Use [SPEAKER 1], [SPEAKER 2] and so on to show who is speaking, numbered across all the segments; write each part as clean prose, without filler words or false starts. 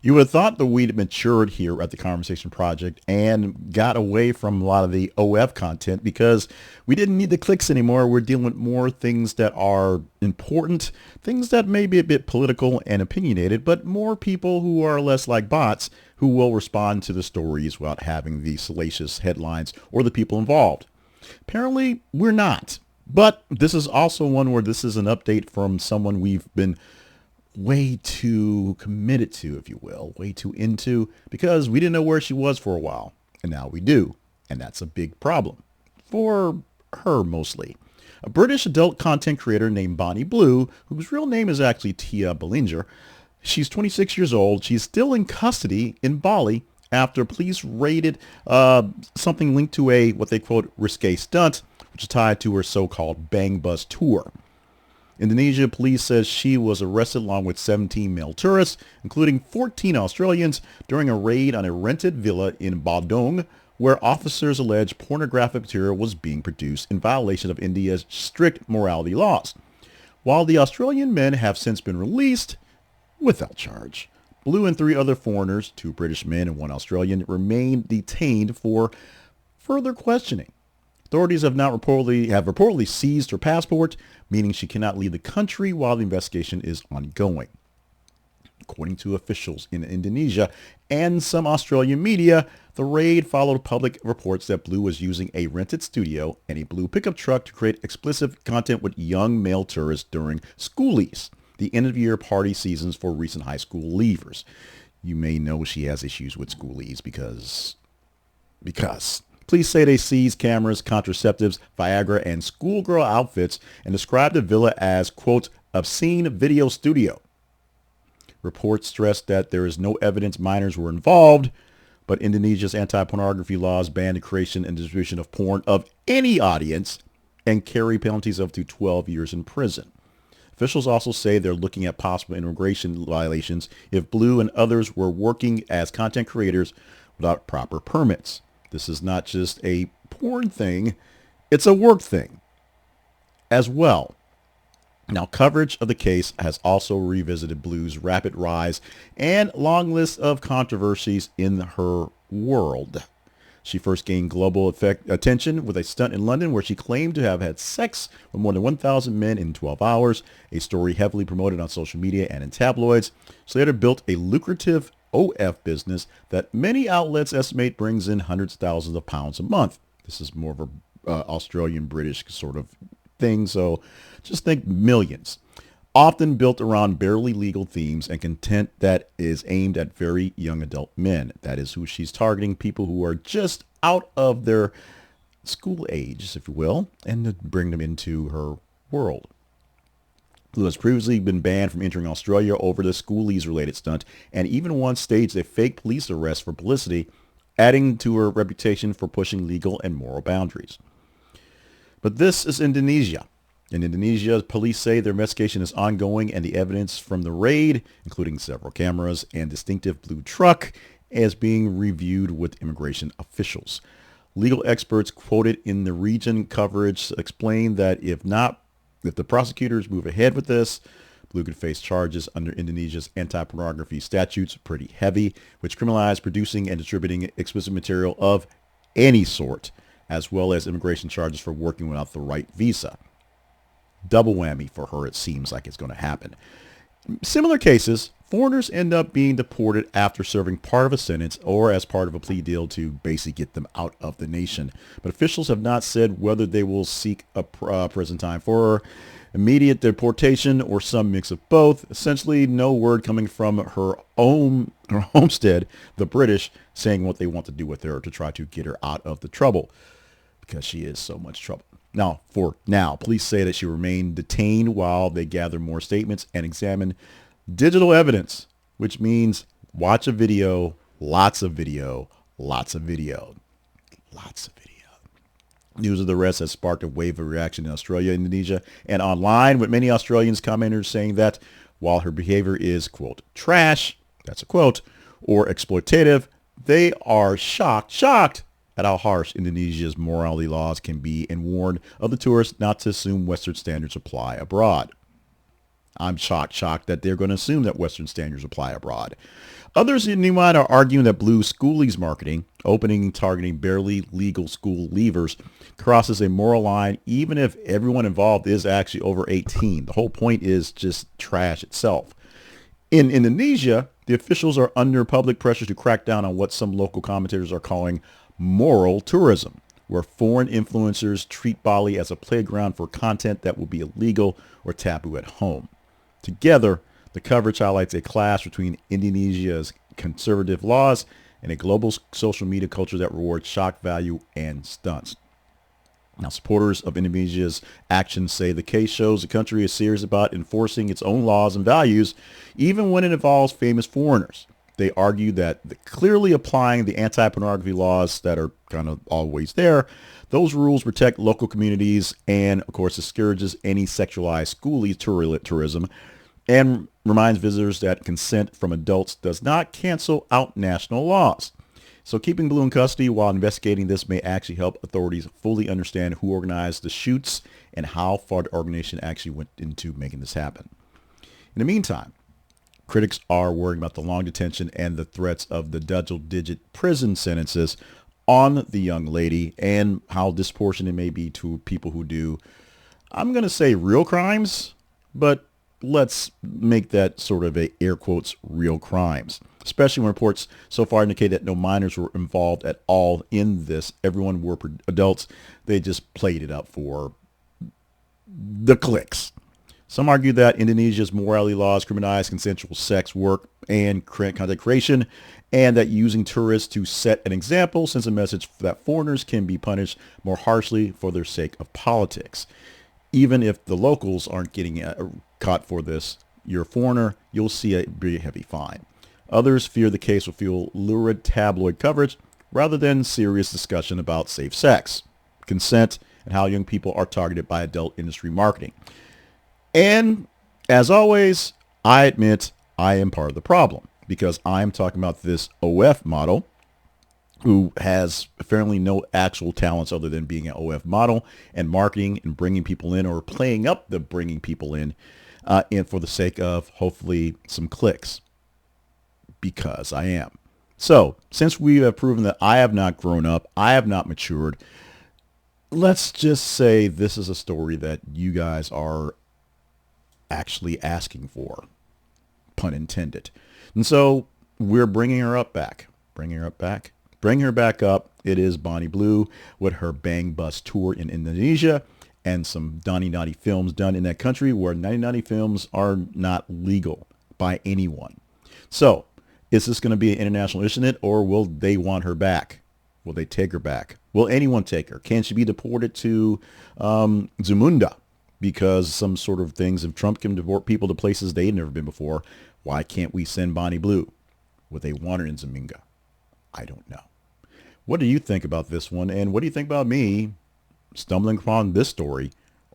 [SPEAKER 1] You would have thought that we'd matured here at the Conversation Project and got away from a lot of the OF content because we didn't need the clicks anymore. We're dealing with more things that are important, things that may be a bit political and opinionated, but more people who are less like bots who will respond to the stories without having the salacious headlines or the people involved. Apparently, we're not. But this is also one where this is an update from someone we've been way too committed to, if you will, way too into, because we didn't know where she was for a while, and now we do, and that's a big problem for her mostly. A British adult content creator named Bonnie Blue, whose real name is actually Tia Billinger. She's 26 years old. She's still in custody in Bali after police raided something linked to a what they quote risque stunt, which is tied to her so-called Bang Bus tour. Indonesia police says she was arrested along with 17 male tourists, including 14 Australians, during a raid on a rented villa in Badung, where officers allege pornographic material was being produced in violation of India's strict morality laws. While the Australian men have since been released without charge, Blue and 3 other foreigners, 2 British men and 1 Australian, remain detained for further questioning. Authorities have reportedly seized her passport, meaning she cannot leave the country while the investigation is ongoing. According to officials in Indonesia and some Australian media, the raid followed public reports that Blue was using a rented studio and a blue pickup truck to create explicit content with young male tourists during schoolies, the end-of-year party seasons for recent high school leavers. You may know she has issues with schoolies because police say they seized cameras, contraceptives, Viagra, and schoolgirl outfits and described the villa as, quote, obscene video studio. Reports stress that there is no evidence minors were involved, but Indonesia's anti-pornography laws ban the creation and distribution of porn of any audience and carry penalties of up to 12 years in prison. Officials also say they're looking at possible immigration violations if Blue and others were working as content creators without proper permits. This is not just a porn thing, it's a work thing as well. Now, coverage of the case has also revisited Blue's rapid rise and long list of controversies in her world. She first gained global attention with a stunt in London where she claimed to have had sex with more than 1,000 men in 12 hours, a story heavily promoted on social media and in tabloids. She later built a lucrative OF business that many outlets estimate brings in hundreds of thousands of pounds a month. This is more of a Australian-British sort of thing, so just think millions. Often built around barely legal themes and content that is aimed at very young adult men. That is who she's targeting, people who are just out of their school age, if you will, and to bring them into her world. Blue has previously been banned from entering Australia over the schoolies-related stunt and even once staged a fake police arrest for publicity, adding to her reputation for pushing legal and moral boundaries. But this is Indonesia. In Indonesia, police say their investigation is ongoing and the evidence from the raid, including several cameras and distinctive blue truck, is being reviewed with immigration officials. Legal experts quoted in the region coverage explained that if the prosecutors move ahead with this, Blue could face charges under Indonesia's anti-pornography statutes, pretty heavy, which criminalize producing and distributing explicit material of any sort, as well as immigration charges for working without the right visa. Double whammy for her, it seems like it's going to happen. Similar cases, foreigners end up being deported after serving part of a sentence or as part of a plea deal to basically get them out of the nation. But officials have not said whether they will seek a prison time for immediate deportation or some mix of both. Essentially, no word coming from her homestead, the British, saying what they want to do with her to try to get her out of the trouble, because she is so much trouble. Now, for now, police say that she remained detained while they gather more statements and examine digital evidence, which means watch a video, lots of video, lots of video, lots of video. News of the arrest has sparked a wave of reaction in Australia, Indonesia, and online, with many Australians commenters saying that while her behavior is, quote, trash, that's a quote, or exploitative, they are shocked at how harsh Indonesia's morality laws can be and warned of the tourists not to assume Western standards apply abroad. I'm shocked that they're going to assume that Western standards apply abroad. Others in Newmont are arguing that blue schoolies marketing, opening and targeting barely legal school leavers, crosses a moral line even if everyone involved is actually over 18. The whole point is just trash itself. In Indonesia, the officials are under public pressure to crack down on what some local commentators are calling moral tourism, where foreign influencers treat Bali as a playground for content that will be illegal or taboo at home. Together, the coverage highlights a clash between Indonesia's conservative laws and a global social media culture that rewards shock value and stunts. Now, supporters of Indonesia's actions say the case shows the country is serious about enforcing its own laws and values, even when it involves famous foreigners. They argue that clearly applying the anti-pornography laws that are kind of always there, those rules protect local communities and, of course, discourages any sexualized schoolie tourism and reminds visitors that consent from adults does not cancel out national laws. So keeping Blue in custody while investigating this may actually help authorities fully understand who organized the shoots and how far the organization actually went into making this happen. In the meantime, critics are worrying about the long detention and the threats of the double-digit prison sentences on the young lady and how disproportionate it may be to people who do, I'm going to say real crimes, but let's make that sort of a air quotes real crimes, especially when reports so far indicate that no minors were involved at all in this. Everyone were adults. They just played it up for the clicks. Some argue that Indonesia's morality laws criminalize consensual sex work and content creation, and that using tourists to set an example sends a message that foreigners can be punished more harshly for their sake of politics. Even if the locals aren't getting caught for this, you're a foreigner, you'll see a pretty heavy fine. Others fear the case will fuel lurid tabloid coverage rather than serious discussion about safe sex, consent, and how young people are targeted by adult industry marketing. And as always, I admit I am part of the problem because I'm talking about this OF model who has apparently no actual talents other than being an OF model and marketing and bringing people in or playing up the bringing people in and for the sake of hopefully some clicks, because I am. So since we have proven that I have not grown up, I have not matured, let's just say this is a story that you guys are actually asking for, pun intended. And so we're bringing her back. Bring her back up. It is Bonnie Blue with her Bang Bus tour in Indonesia and some Donnie Naughty films done in that country where 90 films are not legal by anyone. So is this going to be an international incident, or will they want her back? Will they take her back? Will anyone take her? Can she be deported to Zamunda? Because some sort of things, if Trump can deport people to places they've never been before, why can't we send Bonnie Blue? Would they want her in Zamunda? I don't know. What do you think about this one? And what do you think about me stumbling upon this story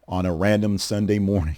[SPEAKER 1] on a random Sunday morning?